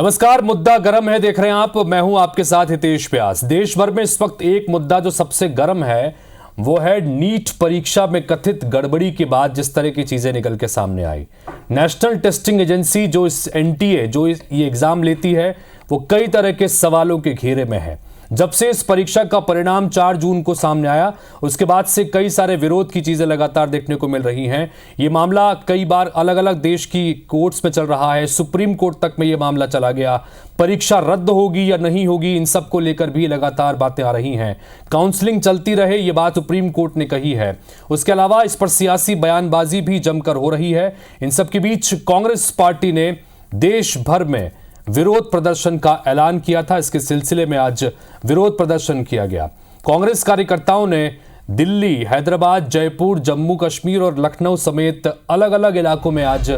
नमस्कार। मुद्दा गर्म है देख रहे हैं आप। मैं हूं आपके साथ हितेश व्यास। देश भर में इस वक्त एक मुद्दा जो सबसे गर्म है वो है नीट परीक्षा में कथित गड़बड़ी के बाद जिस तरह की चीजें निकल के सामने आई। नेशनल टेस्टिंग एजेंसी जो इस एनटीए जो ये एग्जाम लेती है वो कई तरह के सवालों के घेरे में है। जब से इस परीक्षा का परिणाम 4 जून को सामने आया उसके बाद से कई सारे विरोध की चीजें लगातार देखने को मिल रही हैं। ये मामला कई बार अलग अलग देश की कोर्ट्स में चल रहा है। सुप्रीम कोर्ट तक में ये मामला चला गया। परीक्षा रद्द होगी या नहीं होगी, इन सब को लेकर भी लगातार बातें आ रही हैं। काउंसलिंग चलती रहे, ये बात सुप्रीम कोर्ट ने कही है। उसके अलावा इस पर सियासी बयानबाजी भी जमकर हो रही है। इन सब के बीच कांग्रेस पार्टी ने देश भर में विरोध प्रदर्शन का ऐलान किया था। इसके सिलसिले में आज विरोध प्रदर्शन किया गया। कांग्रेस कार्यकर्ताओं ने दिल्ली, हैदराबाद, जयपुर, जम्मू कश्मीर और लखनऊ समेत अलग अलग इलाकों में आज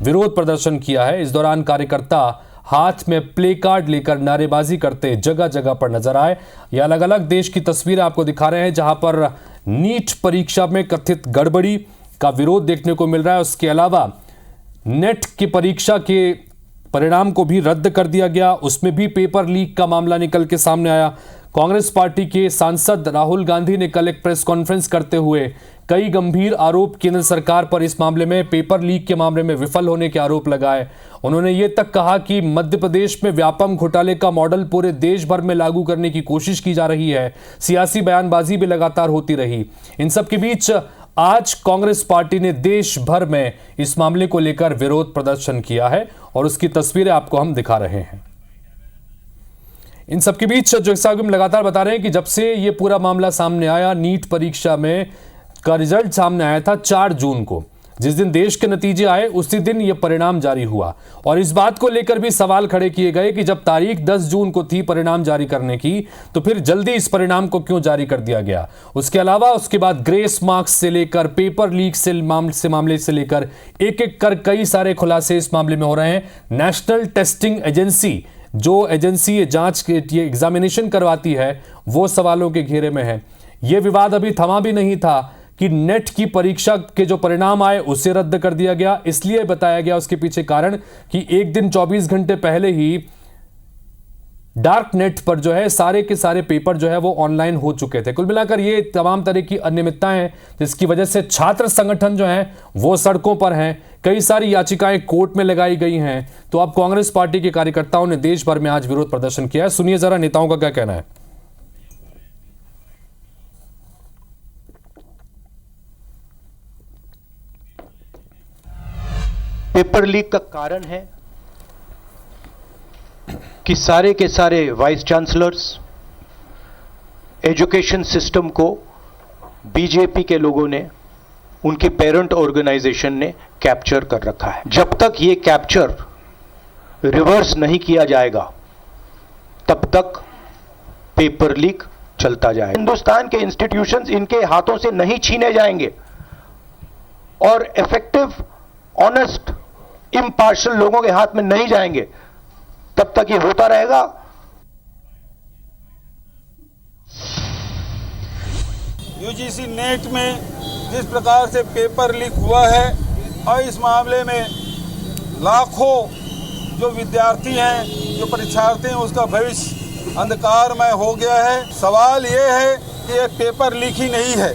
विरोध प्रदर्शन किया है। इस दौरान कार्यकर्ता हाथ में प्ले कार्ड लेकर नारेबाजी करते जगह जगह पर नजर आए। ये अलग अलग देश की तस्वीरें आपको दिखा रहे हैं जहां पर नीट परीक्षा में कथित गड़बड़ी का विरोध देखने को मिल रहा है। उसके अलावा नेट की परीक्षा के परिणाम को भी रद्द कर दिया गया। उसमें भी पेपर लीक का मामला निकल के सामने आया। कांग्रेस पार्टी के सांसद राहुल गांधी ने कल एक प्रेस कॉन्फ्रेंस करते हुए कई गंभीर आरोप केंद्र सरकार पर इस मामले में, पेपर लीक के मामले में विफल होने के आरोप लगाए। उन्होंने ये तक कहा कि मध्य प्रदेश में व्यापम घोटाले का मॉडल पूरे देश भर में लागू करने की कोशिश की जा रही है। सियासी बयानबाजी भी लगातार होती रही। इन सब के बीच आज कांग्रेस पार्टी ने देश भर में इस मामले को लेकर विरोध प्रदर्शन किया है और उसकी तस्वीरें आपको हम दिखा रहे हैं। इन सब के बीच जैसा हम लगातार बता रहे हैं कि जब से ये पूरा मामला सामने आया, नीट परीक्षा में का रिजल्ट सामने आया था 4 जून को, जिस दिन देश के नतीजे आए उसी दिन ये परिणाम जारी हुआ। और इस बात को लेकर भी सवाल खड़े किए गए कि जब तारीख 10 जून को थी परिणाम जारी करने की, तो फिर जल्दी इस परिणाम को क्यों जारी कर दिया गया। उसके अलावा उसके बाद ग्रेस मार्क्स से लेकर पेपर लीक से मामले से लेकर एक एक कर कई सारे खुलासे इस मामले में हो रहे हैं। नेशनल टेस्टिंग एजेंसी जो एजेंसी ये जांच ये एग्जामिनेशन करवाती है वो सवालों के घेरे में है। ये विवाद अभी थमा भी नहीं था कि नेट की परीक्षा के जो परिणाम आए उसे रद्द कर दिया गया। इसलिए बताया गया उसके पीछे कारण कि एक दिन 24 घंटे पहले ही डार्क नेट पर जो है सारे के सारे पेपर जो है वो ऑनलाइन हो चुके थे। कुल मिलाकर ये तमाम तरह की अनियमितताएं हैं जिसकी वजह से छात्र संगठन जो है वो सड़कों पर हैं। कई सारी याचिकाएं कोर्ट में लगाई गई हैं। तो अब कांग्रेस पार्टी के कार्यकर्ताओं ने देश भर में आज विरोध प्रदर्शन किया है। सुनिए जरा नेताओं का क्या कहना है। पेपर लीक का कारण है कि सारे के सारे वाइस चांसलर्स, एजुकेशन सिस्टम को बीजेपी के लोगों ने, उनके पेरेंट ऑर्गेनाइजेशन ने कैप्चर कर रखा है। जब तक ये कैप्चर रिवर्स नहीं किया जाएगा तब तक पेपर लीक चलता जाएगा। हिंदुस्तान के इंस्टीट्यूशंस इनके हाथों से नहीं छीने जाएंगे और इफेक्टिव, ऑनेस्ट, इम्पार्शियल लोगों के हाथ में नहीं जाएंगे तब तक ये होता रहेगा। यूजीसी नेट में जिस प्रकार से पेपर लीक हुआ है और इस मामले में लाखों जो विद्यार्थी हैं, जो परीक्षार्थी हैं, उसका भविष्य अंधकारमय हो गया है। सवाल ये है कि ये पेपर लीक ही नहीं है,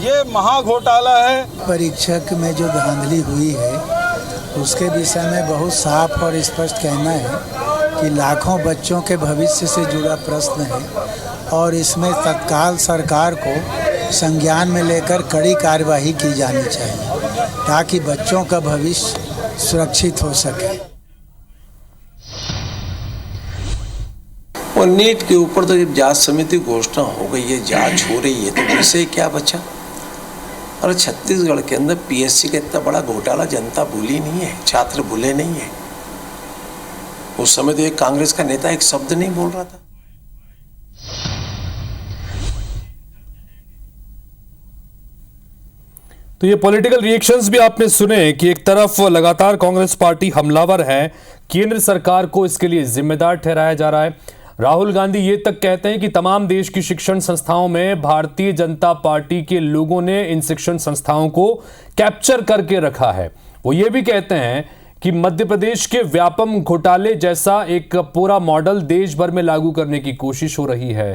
ये महाघोटाला है। परीक्षा में जो धांधली हुई है उसके विषय में बहुत साफ और स्पष्ट कहना है कि लाखों बच्चों के भविष्य से जुड़ा प्रश्न है और इसमें तत्काल सरकार को संज्ञान में लेकर कड़ी कार्यवाही की जानी चाहिए ताकि बच्चों का भविष्य सुरक्षित हो सके। और नीट के ऊपर तो जब जांच समिति घोषणा हो गई है, जांच हो रही है, तो विषय क्या बचा। और छत्तीसगढ़ के अंदर पीएससी का इतना बड़ा घोटाला जनता भूली नहीं है, छात्र भूले नहीं है। उस समय तो एक कांग्रेस का नेता एक शब्द नहीं बोल रहा था। तो ये पॉलिटिकल रिएक्शंस भी आपने सुने कि एक तरफ लगातार कांग्रेस पार्टी हमलावर है, केंद्र सरकार को इसके लिए जिम्मेदार ठहराया जा रहा है। राहुल गांधी ये तक कहते हैं कि तमाम देश की शिक्षण संस्थाओं में भारतीय जनता पार्टी के लोगों ने इन शिक्षण संस्थाओं को कैप्चर करके रखा है। वो ये भी कहते हैं कि मध्य प्रदेश के व्यापम घोटाले जैसा एक पूरा मॉडल देश भर में लागू करने की कोशिश हो रही है।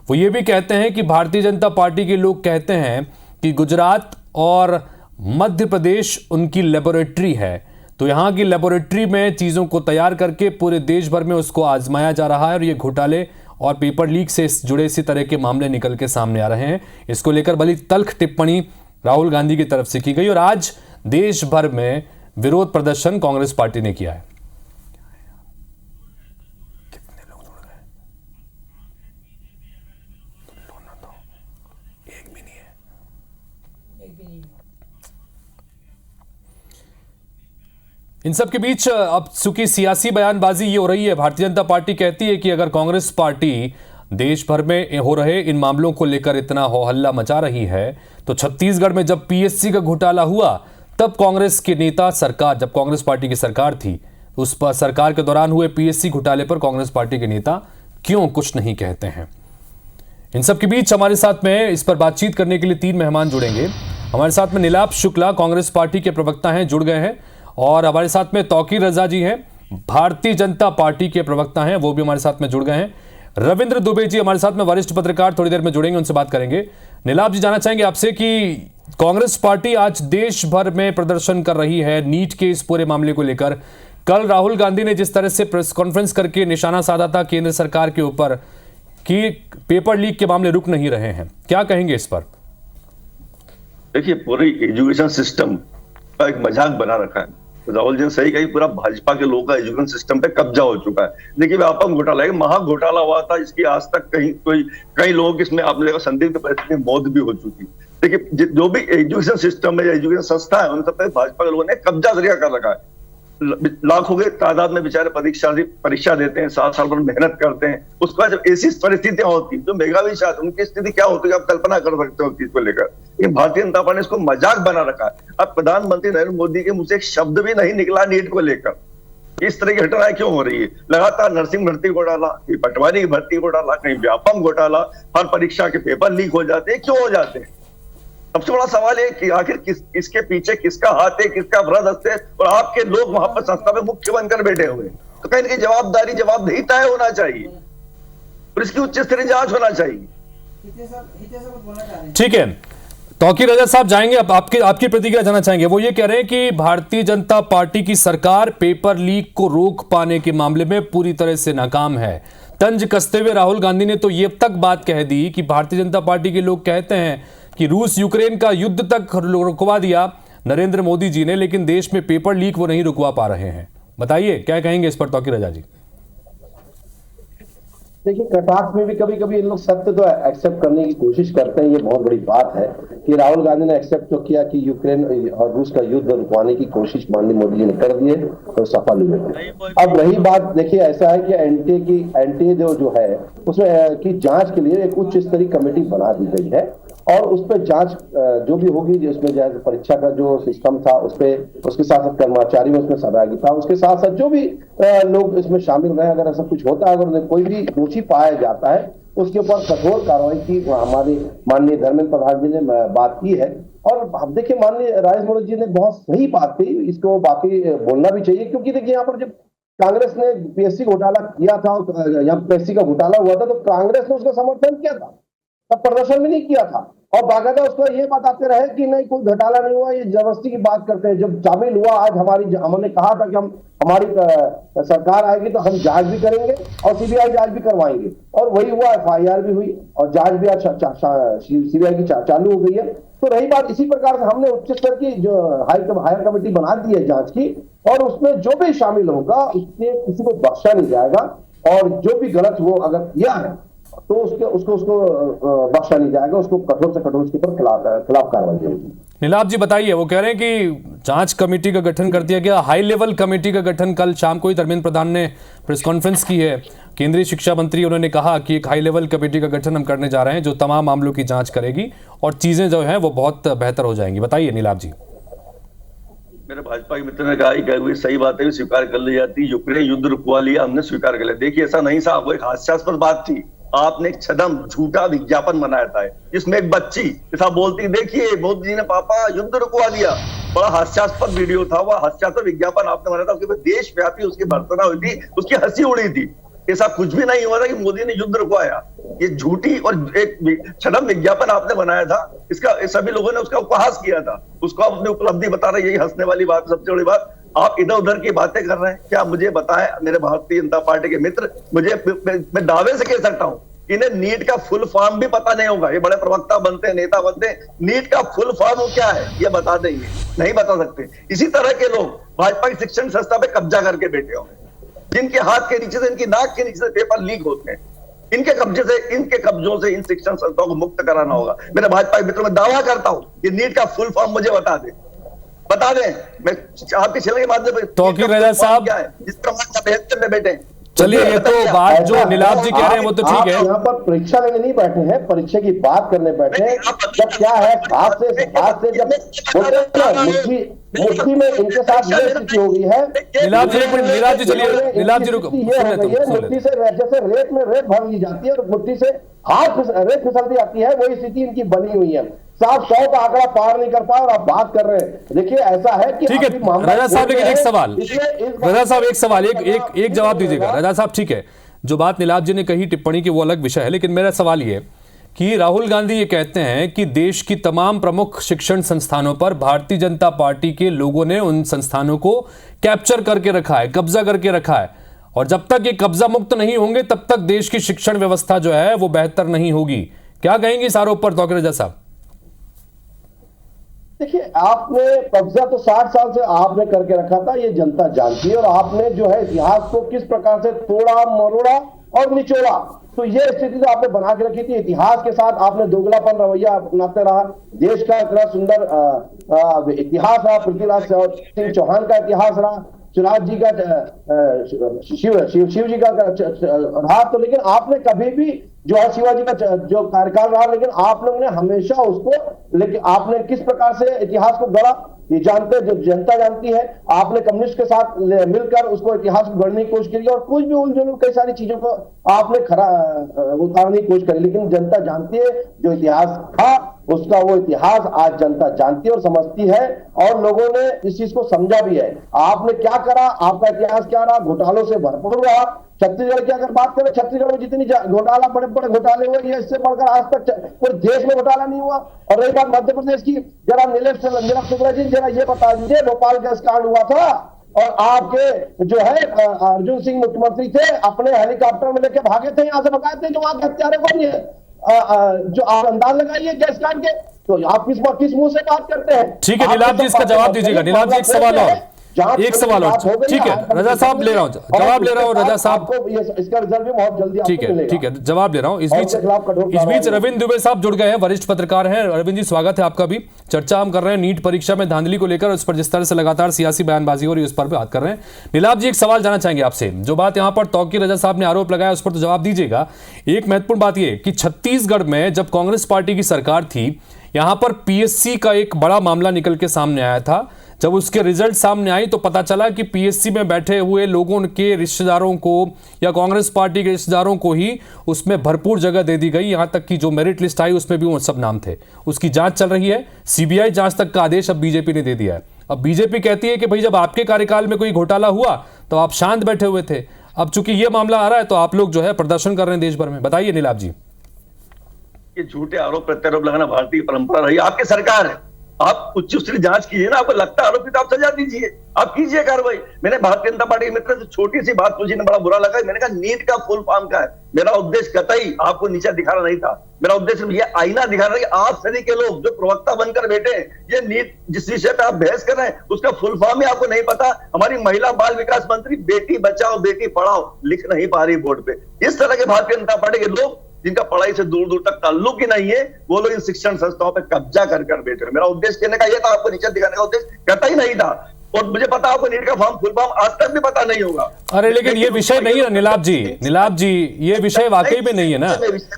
वो ये भी कहते हैं कि भारतीय जनता पार्टी के लोग कहते हैं कि गुजरात और मध्य प्रदेश उनकी लेबोरेटरी है, तो यहाँ की लेबोरेटरी में चीज़ों को तैयार करके पूरे देश भर में उसको आजमाया जा रहा है और ये घोटाले और पेपर लीक से जुड़े इसी तरह के मामले निकल के सामने आ रहे हैं। इसको लेकर बड़ी तल्ख टिप्पणी राहुल गांधी की तरफ से की गई और आज देश भर में विरोध प्रदर्शन कांग्रेस पार्टी ने किया है। कितने लोग जुड़ गए? एक भी नहीं है। इन सब के बीच अब चूंकि सियासी बयानबाजी ये हो रही है, भारतीय जनता पार्टी कहती है कि अगर कांग्रेस पार्टी देश भर में हो रहे इन मामलों को लेकर इतना हो हल्ला मचा रही है, तो छत्तीसगढ़ में जब पीएससी का घोटाला हुआ तब कांग्रेस के नेता सरकार, जब कांग्रेस पार्टी की सरकार थी, उस पर सरकार के दौरान हुए पीएससी घोटाले पर कांग्रेस पार्टी के नेता क्यों कुछ नहीं कहते हैं। इन सब के बीच हमारे साथ में इस पर बातचीत करने के लिए 3 मेहमान जुड़ेंगे। हमारे साथ में नीलाभ शुक्ला कांग्रेस पार्टी के प्रवक्ता हैं, जुड़ गए हैं, और हमारे साथ में तौकीर रजा जी हैं, भारतीय जनता पार्टी के प्रवक्ता हैं, वो भी हमारे साथ में जुड़ गए हैं। रविंद्र दुबे जी हमारे साथ में वरिष्ठ पत्रकार, थोड़ी देर में जुड़ेंगे, उनसे बात करेंगे। नीलाभ जी, जानना चाहेंगे आपसे कि कांग्रेस पार्टी आज देश भर में प्रदर्शन कर रही है नीट के इस पूरे मामले को लेकर। कल राहुल गांधी ने जिस तरह से प्रेस कॉन्फ्रेंस करके निशाना साधा था केंद्र सरकार के ऊपर कि पेपर लीक के मामले रुक नहीं रहे हैं, क्या कहेंगे इस पर? देखिए, पूरी एजुकेशन सिस्टम का एक मजाक बना रखा है। तो राहुल जी ने सही कही, पूरा भाजपा के लोगों का एजुकेशन सिस्टम पे कब्जा हो चुका है। देखिए, व्यापम घोटाला, महा घोटाला हुआ था, इसकी आज तक कई लोगों की इसमें आपने देखा संदिग्ध परिस्थिति में मौत भी हो चुकी। देखिए, जो भी एजुकेशन सिस्टम है या एजुकेशन संस्था है, उन सब पे भाजपा के लोगों ने कब्जा जरिया कर रखा है। लाखों के तादाद में बेचारे परीक्षा देते हैं, 7 साल पर मेहनत करते हैं, उसके बाद जब ऐसी परिस्थितियां होती जो मेधावी छात्र, उनकी स्थिति क्या होती है आप कल्पना कर सकते हो चीज को लेकर। लेकिन भारतीय जनता पार्टी ने इसको मजाक बना रखा है। अब प्रधानमंत्री नरेंद्र मोदी के मुंह से एक शब्द भी नहीं निकला नीट को लेकर। इस तरह की घटनाएं क्यों हो रही है? लगातार नर्सिंग भर्ती घोटाला, कहीं पटवारी की भर्ती घोटाला, कहीं व्यापम घोटाला, हर परीक्षा के पेपर लीक हो जाते हैं, क्यों हो जाते हैं? सबसे बड़ा सवाल है कि आखिर किसके पीछे किसका हाथ है, किसका वृहद है, और आपके लोग वहां पर संस्था में मुख्य बनकर बैठे हुए। तो कहीं ना कहीं जवाबदेही तय होना चाहिए और इसकी उच्च स्तरीय जांच होना चाहिए। ठीक है, तौकीर रजा साहब जाएंगे, अब आपकी प्रतिक्रिया जानना चाहेंगे। वो ये कह रहे हैं कि भारतीय जनता पार्टी की सरकार पेपर लीक को रोक पाने के मामले में पूरी तरह से नाकाम है। तंज कसते हुए राहुल गांधी ने तो ये तक बात कह दी कि भारतीय जनता पार्टी के लोग कहते हैं कि रूस यूक्रेन का युद्ध तक रुकवा दिया नरेंद्र मोदी जी ने, लेकिन देश में पेपर लीक वो नहीं रुकवा पा रहे हैं। बताइए क्या कहेंगे इस पर तौकीर रजा जी? देखिए, कटाक्ष में भी कभी कभी इन लोग सत्य तो एक्सेप्ट करने की कोशिश करते हैं। ये बहुत बड़ी बात है कि राहुल गांधी ने एक्सेप्ट तो किया कि यूक्रेन और रूस का युद्ध रुकवाने की कोशिश माननीय मोदी जी ने कर दी है तो सफल हुए। अब रही बात, देखिए ऐसा है कि एनटीए जो है उसमें की जांच के लिए एक उच्च स्तरीय कमेटी बना दी गई है और उस पर जांच जो भी होगी, उसमें जो परीक्षा का जो सिस्टम था उस पर, उसके साथ साथ कर्मचारी में उसमें सहभागी था, उसके साथ साथ जो भी लोग इसमें शामिल रहे, अगर ऐसा कुछ होता है, अगर कोई भी दोषी पाया जाता है उसके ऊपर कठोर कार्रवाई की हमारे माननीय धर्मेंद्र प्रधान जी ने बात की है। और अब देखिए, माननीय राजेश मोदी जी ने बहुत सही बात कही, इसको बाकी बोलना भी चाहिए, क्योंकि देखिए यहाँ पर जब कांग्रेस ने पीएससी घोटाला किया था, या पीएससी का घोटाला हुआ था, तो कांग्रेस ने उसका समर्थन किया था, तब प्रदर्शन भी नहीं किया था और बाकायदा उसको ये बताते रहे कि नहीं कोई घोटाला नहीं हुआ, ये जबरदस्ती की बात करते हैं। जब शामिल हुआ, आज हमने कहा था कि हमारी सरकार आएगी तो हम जांच भी करेंगे और सीबीआई जांच भी करवाएंगे, और वही हुआ, एफआईआर भी हुई और जांच भी आज सीबीआई की चालू हो गई है। तो रही बात, इसी प्रकार से हमने उच्च स्तर की जो हायर कमेटी बना दी है जांच की, और उसमें जो भी शामिल होगा उससे किसी को बख्शा नहीं जाएगा, और जो भी गलत वो अगर किया है तो उसको बख्शा नहीं जाएगा, उसको कठोर से कठोर उसके ऊपर खिलाफ कार्रवाई होगी। नीलाभ जी बताइए, वो कह रहे हैं कि जांच कमेटी का गठन कर दिया गया, हाई लेवल कमेटी का गठन कल शाम को ही धर्मेंद्र प्रधान ने प्रेस कॉन्फ्रेंस की है, केंद्रीय शिक्षा मंत्री उन्होंने कहा कि एक हाई लेवल कमेटी का गठन हम करने जा रहे हैं जो तमाम मामलों की जांच करेगी और चीजें जो है वो बहुत बेहतर हो जाएंगी। बताइए नीलाभ जी। मेरे भाजपा के मित्र ने कहा कि सही बात है, स्वीकार कर ली जाती, यूक्रेन युद्ध रुकवा लिया, हमने स्वीकार कर लिया। देखिए, ऐसा नहीं था, वो एक हास्यास्पद बात थी। आपने एक छदम झूठा विज्ञापन बनाया था जिसमें एक बच्ची ऐसा बोलती, देखिए मोदी जी ने पापा युद्ध रुकवा दिया, बड़ा हास्यास्पद वीडियो था, वो हास्यास्पद विज्ञापन आपने बनाया था, उसके बाद देशव्यापी उसकी भर्त्सना हुई थी, उसकी हंसी उड़ी थी। ऐसा कुछ भी नहीं हुआ था कि मोदी ने युद्ध रुकवाया। ये झूठी और एक छद्म विज्ञापन आपने बनाया था, इसका सभी लोगों ने उसका उपहास किया था, उसको आप अपनी उपलब्धि बता रहे हैं, यही हंसने वाली बात, सबसे बड़ी बात। आप इधर उधर की बातें कर रहे हैं। क्या मुझे बताएं मेरे भारतीय जनता पार्टी के मित्र, मैं दावे से कह सकता हूं, इन्हें नीट का फुल फॉर्म भी पता नहीं होगा। ये बड़े प्रवक्ता बनते हैं, नेता बनते हैं, नीट का फुल फॉर्म क्या है ये बता देंगे, नहीं बता सकते। इसी तरह के लोग भाजपा की शिक्षण संस्था पे कब्जा करके बैठे होंगे, जिनके हाथ के नीचे से, इनकी नाक के नीचे से पेपर लीक होते हैं। इनके कब्जों से इन शिक्षण संस्थाओं को मुक्त कराना होगा। मेरे भाजपा के मित्रों में दावा करता हूं कि नीट का फुल फॉर्म मुझे बता दें। मैं आपके चैनल के माध्यम से, तौकीर रजा साहब क्या है जिस प्रमाण में बैठे। चलिए, ये तो बात जो नीलाभ जी कह रहे हैं वो तो ठीक है। यहाँ पर परीक्षा लेने नहीं बैठे हैं, परीक्षा की बात करने बैठे हैं। जब क्या है, हाथ से जब मुट्ठी में इनके साथ ये स्थिति हो गई है। नीलाभ जी चलिए, नीलाभ जी रुको, मुट्ठी से जैसे रेत में रेत भर ली जाती है और मुट्ठी से रेत फिसलती आती है, वही स्थिति इनकी बनी हुई है। साहब 100 का आंकड़ा पार नहीं कर पाए और आप बात कर रहे हैं। देखिए ऐसा है कि ठीक है रजा साहब, लेकिन एक सवाल, रजा साहब एक सवाल, एक जवाब दीजिएगा रजा साहब। ठीक है, जो बात नीलाभ जी ने कही टिप्पणी की वो अलग विषय है, लेकिन मेरा सवाल ये कि राहुल गांधी ये कहते हैं कि देश की तमाम प्रमुख शिक्षण संस्थानों पर भारतीय जनता पार्टी के लोगों ने उन संस्थानों को कैप्चर करके रखा है, कब्जा करके रखा है, और जब तक ये कब्जा मुक्त नहीं होंगे तब तक देश की शिक्षण व्यवस्था जो है वो बेहतर नहीं होगी। क्या कहेंगे इस आरोप पर तौकीर रजा साहब? देखिए, आपने कब्जा तो 60 साल से आपने करके रखा था, ये जनता जानती है। और आपने जो है इतिहास को किस प्रकार से तोड़ा मरोड़ा और निचोड़ा, तो ये स्थिति तो आपने बना के रखी थी। इतिहास के साथ आपने दोगलापन रवैया अपनाते रहा। देश का इतना सुंदर इतिहास रहा, पृथ्वीराज सिंह चौहान का इतिहास रहा, शिवराज जी का, शिव जी का रहा। तो लेकिन आपने कभी भी जो है शिवाजी का जो कार्यकाल रहा, लेकिन आप लोगों ने हमेशा उसको, लेकिन आपने किस प्रकार से इतिहास को गढ़ा ये जानते, जो जनता जानती है। आपने कम्युनिस्ट के साथ मिलकर उसको इतिहास को गढ़ने की कोशिश की और कुछ भी उलझन कई सारी चीजों को आपने उतारने की कोशिश करी, लेकिन जनता जानती है जो इतिहास था उसका, वो इतिहास आज जनता जानती है और समझती है, और लोगों ने इस चीज को समझा भी है। आपने क्या करा, आपका इतिहास क्या रहा, घोटालों से भरपूर रहा। छत्तीसगढ़ की अगर बात करें, छत्तीसगढ़ में जितनी घोटाला, बड़े बड़े घोटाले हुए, ये इससे बढ़कर आज तक पूरे देश में घोटाला नहीं हुआ। और रही बात मध्य प्रदेश की, जरा नीलेश शुक्ला जी जरा ये बता दीजिए, भोपाल गैस कांड हुआ था और आपके जो है अर्जुन सिंह मुख्यमंत्री थे, अपने हेलीकॉप्टर में लेके भागे थे, यहाँ से भगाए थे, जो वहां के हत्यारे कौन है, जो आप अंदाज लगाइए गैस कांड के, तो आप किस मुंह से बात करते हैं? ठीक है नीलाभ जी, इसका जवाब दीजिएगा। नीलाभ जी एक सवाल और, एक सवाल और, ठीक है रजा साहब ले रहा हूं, जवाब ले रहा हूं रजा साहब, इसका रिजल्ट भी बहुत जल्दी ठीक है जवाब ले रहा हूं। इस बीच रविंद्र दुबे साहब जुड़ गए हैं, वरिष्ठ पत्रकार हैं। रविंद्र जी स्वागत है आपका भी। चर्चा हम कर रहे हैं नीट परीक्षा में धांधली को लेकर, उस पर जिस तरह से लगातार सियासी बयानबाजी हो रही है उस पर भी बात कर रहे हैं। नीलाभ जी एक सवाल जानना चाहेंगे आपसे, जो बात यहाँ पर तौकीर रजा साहब ने आरोप लगाया उस पर तो जवाब दीजिएगा। एक महत्वपूर्ण बात यह कि छत्तीसगढ़ में जब कांग्रेस पार्टी की सरकार थी, यहां पर पीएससी का एक बड़ा मामला निकल के सामने आया था। जब उसके रिजल्ट सामने आई तो पता चला कि पीएससी में बैठे हुए लोगों के रिश्तेदारों को या कांग्रेस पार्टी के रिश्तेदारों को ही उसमें भरपूर जगह दे दी गई। यहां तक कि जो मेरिट लिस्ट आई उसमें भी वो सब नाम थे। उसकी जांच चल रही है, सीबीआई जांच तक का आदेश अब बीजेपी ने दे दिया है। अब बीजेपी कहती है कि भाई जब आपके कार्यकाल में कोई घोटाला हुआ तो आप शांत बैठे हुए थे, अब चूंकि ये मामला आ रहा है तो आप लोग जो है प्रदर्शन कर रहे हैं देश भर में। बताइए नीलाभ जी। ये झूठे आरोप प्रत्यारोप लगाना भारतीय परंपरा रही, आपकी सरकार है, आप उच्च स्तरीय जांच कीजिए ना। आपको लगता है आरोपी तो आप सजा दीजिए, आप कीजिए कार्रवाई। मैंने भारतीय जनता पार्टी के मित्र से छोटी सी बात पूछी ने बड़ा बुरा लगा। मैंने कहा नीट का फुल फॉर्म क्या है। मेरा उद्देश्य कतई आपको नीचा दिखाना नहीं था, मेरा उद्देश्य ये आईना दिखाना कि आप सभी के लोग जो प्रवक्ता बनकर बैठे, ये नीट जिस विषय पे आप बहस कर रहे हैं उसका फुल फॉर्म ही आपको नहीं पता। हमारी महिला बाल विकास मंत्री बेटी बचाओ बेटी पढ़ाओ लिख नहीं पा रही बोर्ड पे। इस तरह के भारतीय जनता पार्टी के लोग जिनका पढ़ाई से दूर दूर तक ताल्लुक ही नहीं है, वो लोग इन शिक्षण संस्थाओं पर कब्जा कर बैठे। मेरा उद्देश्य कहने का यह था, आपको नीचे दिखाने का उद्देश्य करता ही नहीं था। और मुझे पता आपको नीट का फॉर्म फुल फॉर्म आज तक भी पता नहीं होगा। अरे लेकिन ये विषय नहीं है नीलाभ जी, ये विषय वाकई में नहीं है ना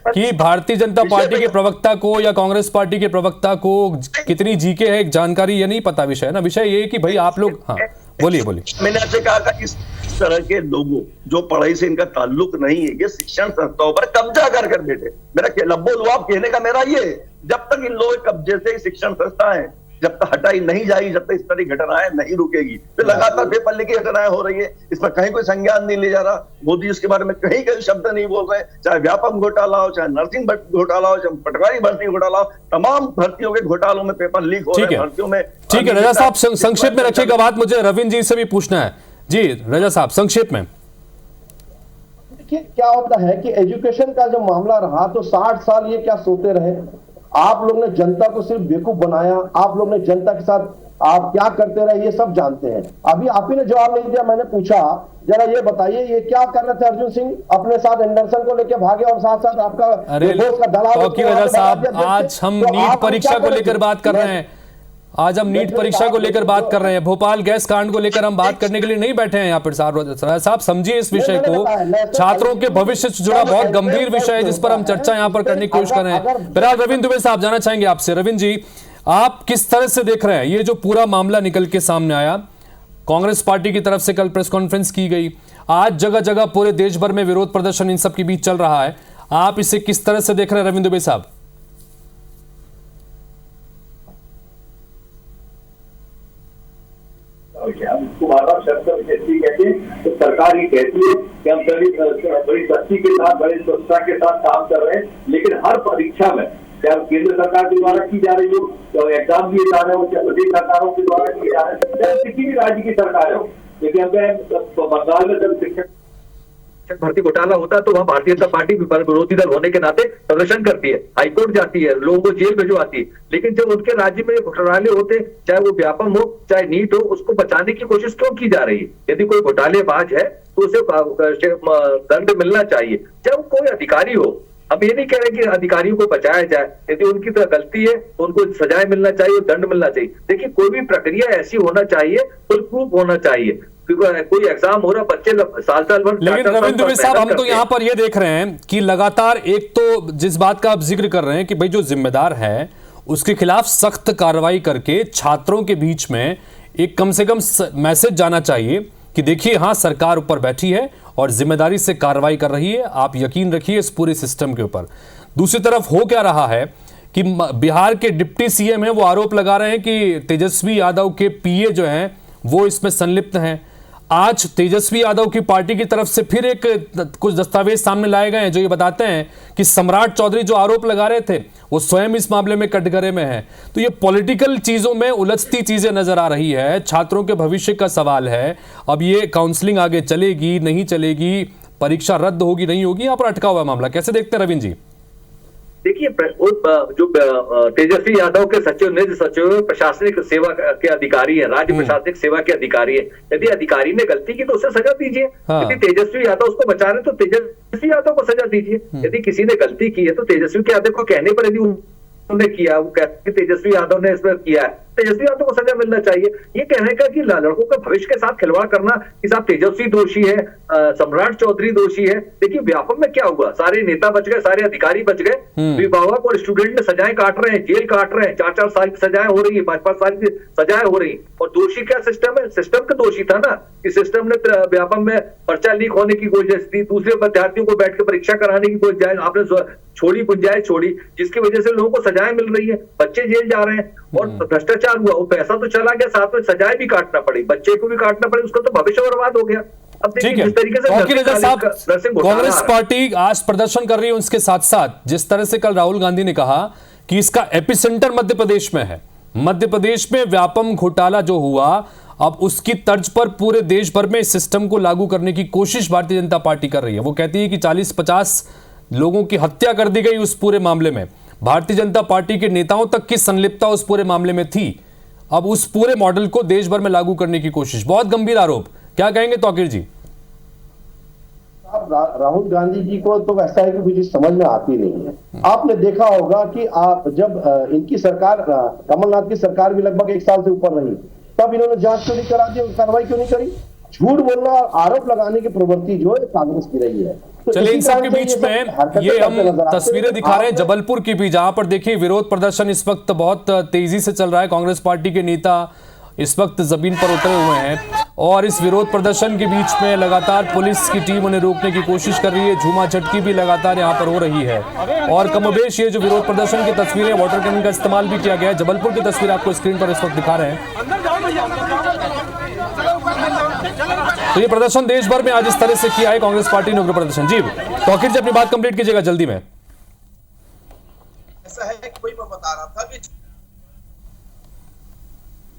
कि भारतीय जनता पार्टी के प्रवक्ता को या कांग्रेस पार्टी के प्रवक्ता को कितनी जीके है जानकारी, ये नहीं पता विषय है ना। विषय ये कि भाई आप लोग, हाँ बोलिए। मैंने आपसे कहा था इस तरह के लोगों जो पढ़ाई से इनका ताल्लुक नहीं है, ये शिक्षण संस्थाओं पर कब्जा कर बैठे। मेरा लब्बो लुआब कहने का मेरा ये, जब तक इन लोगों के कब्जे से शिक्षण संस्था है, जब तक हटाई नहीं जाएगी, जब तक इस तरह की घटनाएं नहीं रुकेगी, तो लगातार पेपर लीक की घटनाएं हो रही है, इस पर कहीं कोई संज्ञान नहीं लिया जा रहा। मोदी उसके बारे में कहीं कहीं शब्द नहीं बोल रहे, चाहे व्यापम घोटाला हो, चाहे नर्सिंग घोटाला हो, चाहे पटवारी भर्ती घोटाला हो, तमाम भर्तियों के घोटालों में पेपर लीक हो रहे हैं, भर्तियों में। ठीक है रजा साहब, संक्षेप में रखिएगा बात, मुझे रविंद्र जी से भी पूछना है। जी रजा साहब, संक्षेप में। देखिए क्या होता है कि एजुकेशन का जब मामला रहा तो 60 साल ये क्या सोते रहे? आप लोग ने जनता को सिर्फ बेवकूफ बनाया, आप लोग ने जनता के साथ आप क्या करते रहे ये सब जानते हैं। अभी आप ही ने जवाब नहीं दिया, मैंने पूछा जरा ये बताइए ये क्या कर रहे थे अर्जुन सिंह, अपने साथ एंडरसन को लेके भागे और साथ साथ आपका दलाल। रजा साहब, आज हम नीट परीक्षा को लेकर बात कर रहे हैं, आज हम नीट परीक्षा को लेकर बात कर रहे हैं, भोपाल गैस कांड को लेकर हम बात करने के लिए नहीं बैठे हैं यहाँ पर। साहब समझिए इस विषय को, छात्रों के भविष्य से जुड़ा बहुत गंभीर विषय है जिस पर हम चर्चा यहाँ पर करने की कोशिश कर रहे हैं। फिलहाल रविंद्र दुबे साहब जाना चाहेंगे आपसे। रविंद्र जी, आप किस तरह से देख रहे हैं ये जो पूरा मामला निकल के सामने आया? कांग्रेस पार्टी की तरफ से कल प्रेस कॉन्फ्रेंस की गई, आज जगह जगह पूरे देश भर में विरोध प्रदर्शन इन सब के बीच चल रहा है, आप इसे किस तरह से देख रहे हैं रविंद्र दुबे साहब? उसको बार बार शर्त कहते हैं, तो सरकार ये कहती है कि हम बड़ी सख्ती के साथ, बड़ी स्वच्छता के साथ काम कर रहे हैं, लेकिन हर परीक्षा में चाहे केंद्र सरकार के द्वारा की जा रही हो, तो एग्जाम दिए जा रहे हो, चाहे प्रदेश सरकारों के द्वारा किए जा रहे हैं, चाहे किसी भी राज्य की सरकार हो। लेकिन हम बंगाल में जब शिक्षक भर्ती घोटाला होता है तो वहाँ भारतीय जनता पार्टी विरोधी दल होने के नाते प्रदर्शन करती है, हाईकोर्ट जाती है, लोगों को जेल भिजवाती है। लेकिन जब उनके राज्य में घोटाले होते, चाहे वो व्यापम हो चाहे नीट हो, उसको बचाने की कोशिश क्यों की जा रही है? यदि कोई घोटालेबाज है तो उसे दंड मिलना चाहिए, चाहे वो कोई अधिकारी हो। अब ये नहीं कह रहे कि अधिकारियों को बचाया जाए, यदि उनकी तो गलती है तो उनको सजाए मिलना चाहिए, दंड मिलना चाहिए। देखिए कोई भी प्रक्रिया ऐसी होना चाहिए, फुल प्रूफ होना चाहिए। कोई एग्जाम हो रहा, बच्चे साल भर। लेकिन रविंद्र दुबे साहब, हम तो यहाँ पर ये देख रहे हैं कि लगातार एक तो जिस बात का आप जिक्र कर रहे हैं कि भाई जो जिम्मेदार है उसके खिलाफ सख्त कार्रवाई करके छात्रों के बीच में एक कम से कम मैसेज जाना चाहिए कि देखिए हाँ सरकार ऊपर बैठी है और जिम्मेदारी से कार्रवाई कर रही है, आप यकीन रखिए इस पूरे सिस्टम के ऊपर। दूसरी तरफ हो क्या रहा है कि बिहार के डिप्टी सीएम है, वो आरोप लगा रहे हैं कि तेजस्वी यादव के पीए जो हैं वो इसमें संलिप्त हैं। आज तेजस्वी यादव की पार्टी की तरफ से फिर एक कुछ दस्तावेज सामने लाए गए हैं जो ये बताते हैं कि सम्राट चौधरी जो आरोप लगा रहे थे वो स्वयं इस मामले में कटघरे में है। तो ये पॉलिटिकल चीजों में उलझती चीजें नजर आ रही है, छात्रों के भविष्य का सवाल है। अब ये काउंसलिंग आगे चलेगी नहीं चलेगी, परीक्षा रद्द होगी नहीं होगी, यहाँ पर अटका हुआ मामला कैसे देखते हैं रविंद्र जी? देखिए जो तेजस्वी यादव के सचिव, निज सचिव प्रशासनिक सेवा के अधिकारी है, राज्य प्रशासनिक सेवा के अधिकारी है, यदि अधिकारी ने गलती की तो उसे सजा दीजिए। यदि तेजस्वी यादव उसको बचा रहे तो तेजस्वी यादव को सजा दीजिए। यदि किसी ने गलती की है तो तेजस्वी यादव को कहने पर यदि उन्होंने किया, वो कहते तेजस्वी यादव ने इसमें किया है, तेजस्वी यादव को सजा मिलना चाहिए। ये कहने का कि लड़कों का भविष्य के साथ खिलवाड़ करना कि साहब तेजस्वी दोषी है, सम्राट चौधरी दोषी है। देखिए व्यापम में क्या हुआ, सारे नेता बच गए, सारे अधिकारी बच गए, अभिभावक और स्टूडेंट में सजाएं काट रहे हैं, जेल काट रहे हैं, 4-4 साल की सजाएं हो रही है, 5-5 साल की सजाएं हो रही। और दोषी क्या सिस्टम है? सिस्टम का दोषी था ना कि सिस्टम ने व्यापम में पर्चा लीक होने की गुंजाइश दी, दूसरे विद्यार्थियों को बैठ कर परीक्षा कराने की गुंजाइश आपने छोड़ी, गुंजाइश छोड़ी, जिसकी वजह से लोगों को सजाएं मिल रही है, बच्चे जेल जा रहे हैं और भ्रष्टाचार हुआ, वो पैसा तो चला गया, साथ में सजाएं भी काटना पड़ी, बच्चे को भी काटना पड़ी, उसका तो भविष्य बर्बाद हो गया। अब देखिए जिस तरीके से कांग्रेस पार्टी आज प्रदर्शन कर रही है, उसके साथ साथ जिस तरह से कल राहुल गांधी ने कहा कि इसका एपिसेंटर मध्य प्रदेश में है, मध्य प्रदेश में व्यापम घोटाला जो हुआ, अब उसकी तर्ज पर पूरे देश भर में इस सिस्टम को लागू करने की कोशिश भारतीय जनता पार्टी कर रही है। वो कहती है कि 40-50 लोगों की हत्या कर दी गई उस पूरे मामले में, भारतीय जनता पार्टी के नेताओं तक की संलिप्तता उस पूरे मामले में थी। अब उस पूरे मॉडल को देश भर में लागू करने की कोशिश, बहुत गंभीर आरोप, क्या कहेंगे तौकीर जी? राहुल गांधी जी को तो वैसा है कि मुझे समझ में आती नहीं है। आपने देखा होगा कि आप जब इनकी सरकार, कमलनाथ की सरकार भी लगभग 1 साल से ऊपर रही, तब इन्होंने जांच क्यों नहीं करा दी, कार्रवाई क्यों नहीं करी? झूठ बोलना और आरोप लगाने की प्रवृत्ति जो है कांग्रेस की रही है। तो चलिए इन सब के बीच में ये हम तस्वीरें दिखा रहे हैं जबलपुर की भी, जहां पर देखिए विरोध प्रदर्शन इस वक्त बहुत तेजी से चल रहा है। कांग्रेस पार्टी के नेता इस वक्त जमीन पर उतरे हुए हैं और इस विरोध प्रदर्शन के बीच में लगातार पुलिस की टीम उन्हें रोकने की कोशिश कर रही है। झूमा झटकी भी लगातार यहाँ पर हो रही है और कमोबेश ये जो विरोध प्रदर्शन की तस्वीरें, वाटर कैनन का इस्तेमाल भी किया गया है। जबलपुर की तस्वीर आपको स्क्रीन पर इस वक्त दिखा रहे हैं। तो ये प्रदर्शन देश भर में आज इस तरह से किया है कांग्रेस पार्टी ने, उग्र प्रदर्शन। जी तौकीर जी अपनी बात कंप्लीट कीजिएगा जल्दी में। ऐसा है कि कोई मैं बता रहा था कि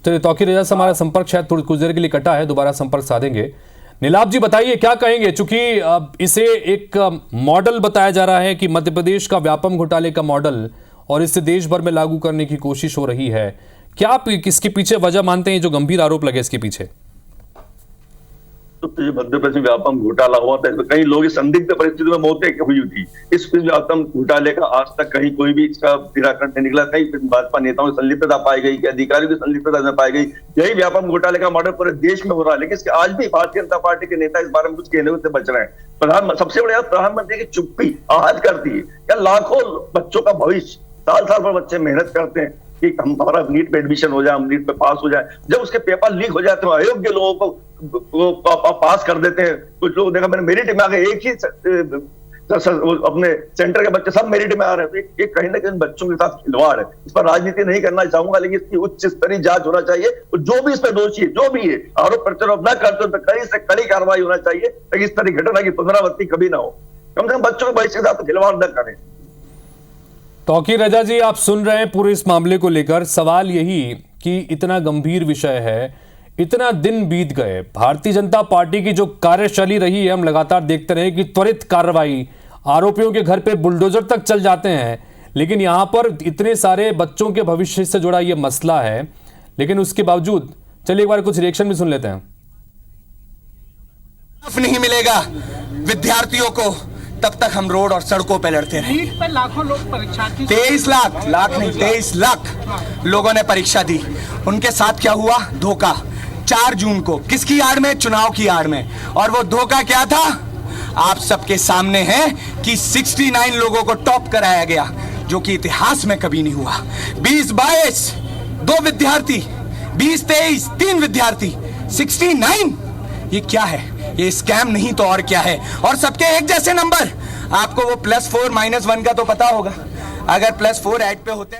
तो तौकीर रजा से हमारा संपर्क शायद थोड़ी कुछ देर के लिए कटा है, दोबारा संपर्क साधेंगे। नीलाभ जी बताइए क्या कहेंगे, चूंकि इसे एक मॉडल बताया जा रहा है कि मध्य प्रदेश का व्यापम घोटाले का मॉडल और इसे देश भर में लागू करने की कोशिश हो रही है, क्या आप इसके पीछे वजह मानते हैं, जो गंभीर आरोप लगे इसके पीछे? तो मध्य प्रदेश में व्यापम घोटाला हुआ था, इसमें कई लोग इस संदिग्ध परिस्थिति में मौतें हुई थी। इस व्यापम घोटाले का आज तक कहीं कोई भी इसका निराकरण नहीं निकला। कई भाजपा नेताओं की संलिप्तता पाई गई, कि अधिकारियों की संलिप्तता न पाई गई। यही व्यापम घोटाले का मॉडल पूरे देश में हो रहा है, लेकिन इसके आज भी भारतीय जनता पार्टी के नेता इस बारे में कुछ कहने से बच रहे हैं। सबसे बड़ी बात प्रधानमंत्री की चुप्पी आहत करती है। क्या लाखों बच्चों का भविष्य, साल साल पर बच्चे मेहनत करते हैं कि हमारा नीट में एडमिशन हो जाए, हम नीट में पास हो जाए। जब उसके पेपर लीक हो जाते हैं, अयोग्य लोगों को पास कर देते हैं। कुछ लोग देखा मैंने मेरिट में आ गए, एक ही अपने सेंटर के बच्चे सब मेरिट में आ रहे हैं। तो ये कहीं ना कहीं बच्चों के साथ खिलवाड़ है। इस पर राजनीति नहीं करना चाहूंगा, लेकिन इसकी उच्च स्तरीय जांच होना चाहिए और जो भी इस पर दोषी है, जो भी है, आरोप प्रत्यारोप न करते तो कड़ी से कड़ी कार्रवाई होना चाहिए ताकि इस तरह घटना की पुनरावृत्ति कभी ना हो। कम से कम बच्चों के भविष्य के साथ खिलवाड़ न करें। तौकीर रजा जी आप सुन रहे हैं पूरे इस मामले को लेकर। सवाल यही कि इतना गंभीर विषय है, इतना दिन बीत गए, भारतीय जनता पार्टी की जो कार्यशैली रही है हम लगातार देखते रहे कि त्वरित कार्रवाई, आरोपियों के घर पे बुलडोजर तक चल जाते हैं, लेकिन यहां पर इतने सारे बच्चों के भविष्य से जुड़ा ये मसला है, लेकिन उसके बावजूद चलिए एक बार कुछ रिएक्शन भी सुन लेते हैं। नहीं मिलेगा विद्यार्थियों को तब तक हम रोड और सड़कों पे लड़ते रहे। नीट पे लाखों लोग परीक्षार्थी 23 लाख लोगों ने परीक्षा दी। उनके साथ क्या हुआ? धोखा। 4 जून को किसकी आड़ में? चुनाव की आड़ में। और वो धोखा क्या था? आप सबके सामने है कि 69 लोगों को टॉप कराया गया, जो कि इतिहास में कभी नहीं हुआ। 20-22 2 विद्यार्थी, 20-23 3 विद्यार्थी, 69। ये क्या है? ये स्कैम नहीं तो और क्या है? और सबके एक जैसे नंबर। आपको वो +4 -1 का तो पता होगा, अगर +4 ऐड पे होते।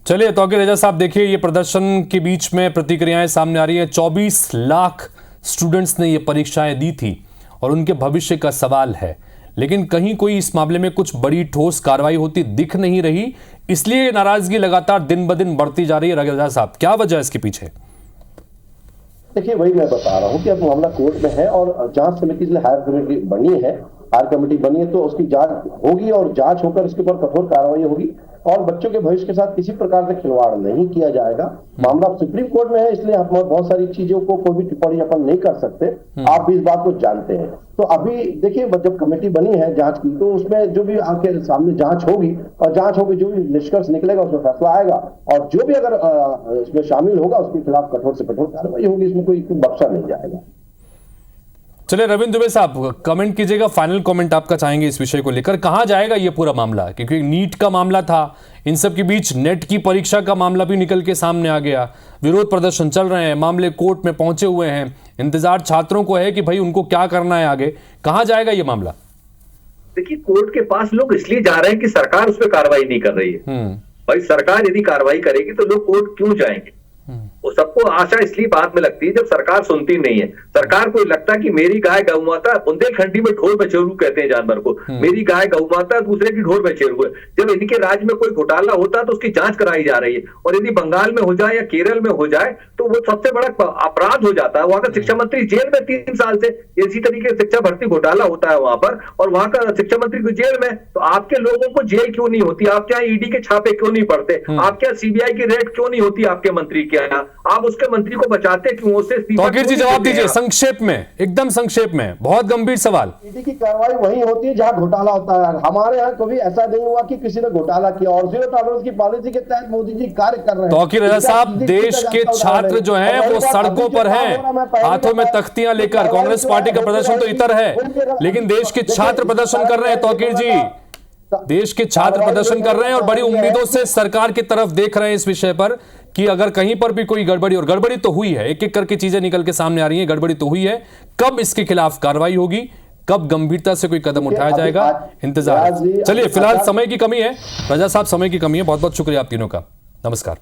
चलिए तौकीर रजा साहब देखिए, ये प्रदर्शन के बीच में प्रतिक्रियाएं सामने आ रही हैं। 24 लाख स्टूडेंट्स ने ये परीक्षाएं दी थी और उनके भविष्य का सवाल है, लेकिन कहीं कोई इस मामले में कुछ बड़ी ठोस कार्रवाई होती दिख नहीं रही, इसलिए नाराजगी लगातार दिन ब दिन बढ़ती जा रही है। रजा साहब क्या वजह है इसके पीछे? देखिए वही मैं बता रहा हूँ कि अब मामला कोर्ट में है और जांच समिति से हायर कमेटी बनी है, तो उसकी जांच होगी और जांच होकर इसके ऊपर कठोर कार्रवाई होगी और बच्चों के भविष्य के साथ किसी प्रकार से खिलवाड़ नहीं किया जाएगा। मामला सुप्रीम कोर्ट में है, इसलिए हम बहुत सारी चीजों को कोई भी टिप्पणी अपन नहीं कर सकते। आप इस बात को जानते हैं। तो अभी देखिए जब कमेटी बनी है जांच की, तो उसमें जो भी आके सामने जांच होगी और जांच होगी, जो भी निष्कर्ष निकलेगा उसमें फैसला आएगा और जो भी अगर इसमें शामिल होगा उसके खिलाफ कठोर से कठोर कार्रवाई होगी। इसमें कोई बख्शा नहीं जाएगा। चलिए रविंद्र दुबे साहब कमेंट कीजिएगा, फाइनल कमेंट आपका चाहेंगे इस विषय को लेकर। कहां जाएगा ये पूरा मामला? क्योंकि नीट का मामला था, इन सब के बीच नेट की परीक्षा का मामला भी निकल के सामने आ गया, विरोध प्रदर्शन चल रहे हैं, मामले कोर्ट में पहुंचे हुए हैं, इंतजार छात्रों को है कि भाई उनको क्या करना है आगे। कहां जाएगा ये मामला? देखिए कोर्ट के पास लोग इसलिए जा रहे हैं कि सरकार उस पर कार्रवाई नहीं कर रही है। भाई सरकार यदि कार्रवाई करेगी तो लोग कोर्ट क्यों जाएंगे? वो सबको आशा इसलिए बात में लगती है जब सरकार सुनती नहीं है। सरकार को लगता है कि मेरी गाय गौ माता, बुंदेलखंडी में ढोर बछेरू कहते हैं जानवर को, मेरी गाय गौ माता दूसरे की ढोर बछेरू है। जब इनके राज्य में कोई घोटाला होता है तो उसकी जांच कराई जा रही है, और यदि बंगाल में हो जाए या केरल में हो जाए तो वो सबसे बड़ा अपराध हो जाता है। वहां का शिक्षा मंत्री जेल में 3 साल से इसी तरीके से शिक्षा भर्ती घोटाला होता है वहां पर, और वहां का शिक्षा मंत्री को जेल में। तो आपके लोगों को जेल क्यों नहीं होती? आपके यहाँ ईडी के छापे क्यों नहीं पड़ते? आपके यहाँ सीबीआई की रेड क्यों नहीं होती? आपके मंत्री के यहाँ आप उसके मंत्री को बचाते क्यों? उससे तौकीर जी जवाब दीजिए संक्षेप में, एकदम संक्षेप में, बहुत गंभीर सवाल। ईडी की कार्रवाई वही होती है जहां घोटाला होता है। हमारे यहाँ कभी ऐसा नहीं हुआ कि किसी ने घोटाला किया, और 0 टॉलरेंस की पॉलिसी के तहत मोदी जी कार्य कर रहे हैं। तौकीर रजा साहब देश के छात्र जो हैं वो सड़कों पर हैं, हाथों में तख्तियां लेकर। कांग्रेस पार्टी का प्रदर्शन तो इतर है, लेकिन देश के छात्र प्रदर्शन कर रहे हैं। तौकीर जी देश के छात्र प्रदर्शन कर रहे हैं और बड़ी उम्मीदों से सरकार की तरफ देख रहे हैं इस विषय पर। कि अगर कहीं पर भी कोई गड़बड़ी, और गड़बड़ी तो हुई है, एक एक करके चीजें निकल के सामने आ रही हैं, गड़बड़ी तो हुई है, कब इसके खिलाफ कार्रवाई होगी, कब गंभीरता से कोई कदम उठाया जाएगा, इंतजार। चलिए, फिलहाल समय की कमी है, रजा साहब, समय की कमी है। बहुत बहुत शुक्रिया आप तीनों का, नमस्कार।